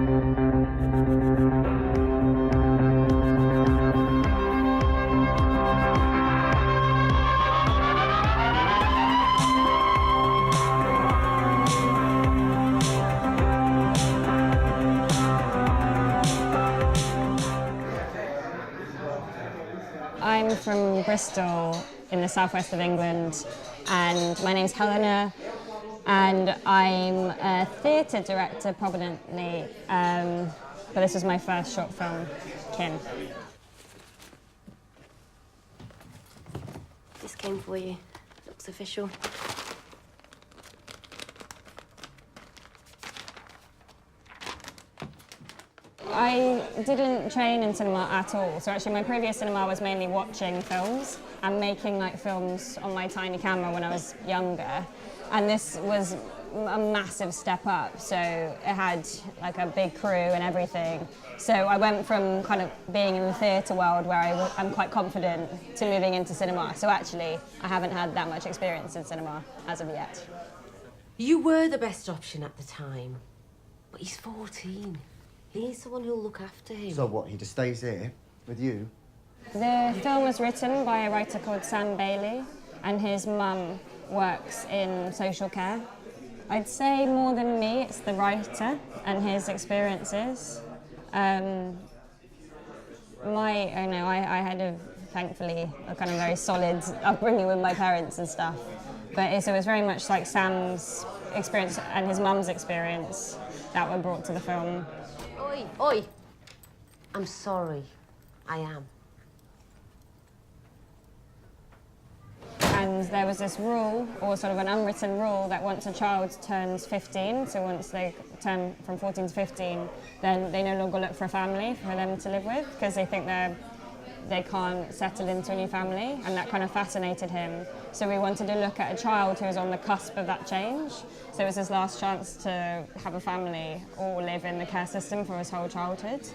I'm from Bristol in the southwest of England, and my name's Helena, and I'm a theatre director prominently, but this was my first short film, Kim. This came for you. Looks official. I didn't train in cinema at all, so actually my previous cinema was mainly watching films and making like films on my tiny camera when I was younger, and this was a massive step up, so it had like a big crew and everything. So I went from kind of being in the theatre world where I'm quite confident to moving into cinema, so actually I haven't had that much experience in cinema as of yet. You were the best option at the time, but he's 14. He needs someone who'll look after him. So what, he just stays here with you? The film was written by a writer called Sam Bailey, and his mum works in social care. I'd say more than me, it's the writer and his experiences. I had thankfully a kind of very solid upbringing with my parents and stuff, but it was very much like Sam's experience and his mum's experience that were brought to the film. Oi, oi! I'm sorry. I am. And there was this rule, or sort of an unwritten rule, that once a child turns 15, so once they turn from 14 to 15, then they no longer look for a family for them to live with, because they think they can't settle into a new family, and that kind of fascinated him. So we wanted to look at a child who was on the cusp of that change. So it was his last chance to have a family or live in the care system for his whole childhood.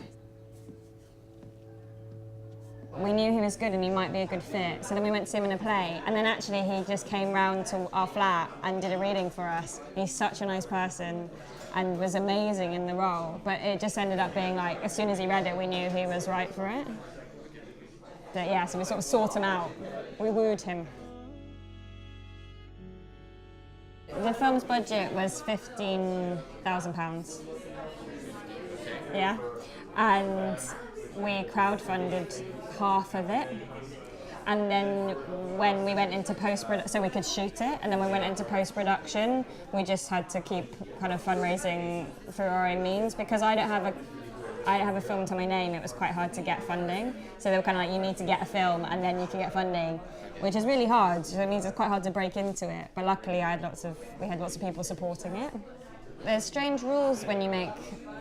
We knew he was good and he might be a good fit, so then we went to see him in a play, and then actually he just came round to our flat and did a reading for us. He's such a nice person and was amazing in the role, but it just ended up being like, as soon as he read it, we knew he was right for it. But yeah, so we sort of sought him out. We wooed him. The film's budget was £15,000. Yeah, and we crowdfunded half of it, and then when we went into post-production, so we could shoot it, and then when we went into post-production, we just had to keep kind of fundraising through our own means, because I don't have a film to my name. It was quite hard to get funding, so they were kind of like, you need to get a film and then you can get funding, which is really hard. So it means it's quite hard to break into it, but luckily we had lots of people supporting it. There's strange rules when you make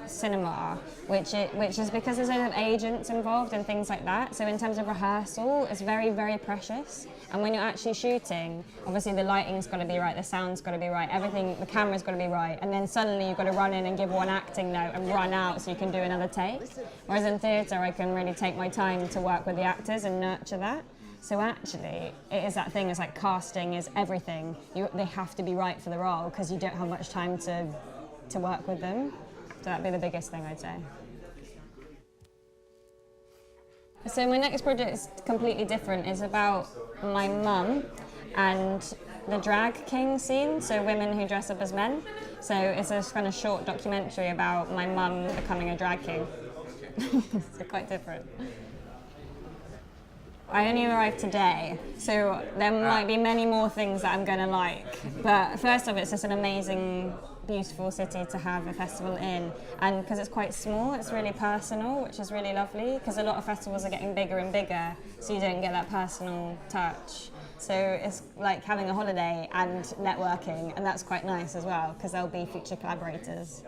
cinema, which is because there's loads of agents involved and things like that. So in terms of rehearsal, it's very, very precious. And when you're actually shooting, obviously the lighting's got to be right, the sound's got to be right, everything, the camera's got to be right, and then suddenly you've got to run in and give one acting note and run out so you can do another take. Whereas in theatre, I can really take my time to work with the actors and nurture that. So actually, it is that thing, it's like casting is everything. They have to be right for the role because you don't have much time to work with them. So that'd be the biggest thing, I'd say. So my next project is completely different. It's about my mum and the drag king scene, so women who dress up as men. So it's a kind of short documentary about my mum becoming a drag king. So quite different. I only arrived today, so there might be many more things that I'm going to like. But first off, it's just an amazing, beautiful city to have a festival in. And because it's quite small, it's really personal, which is really lovely, because a lot of festivals are getting bigger and bigger, so you don't get that personal touch. So it's like having a holiday and networking, and that's quite nice as well, because there'll be future collaborators.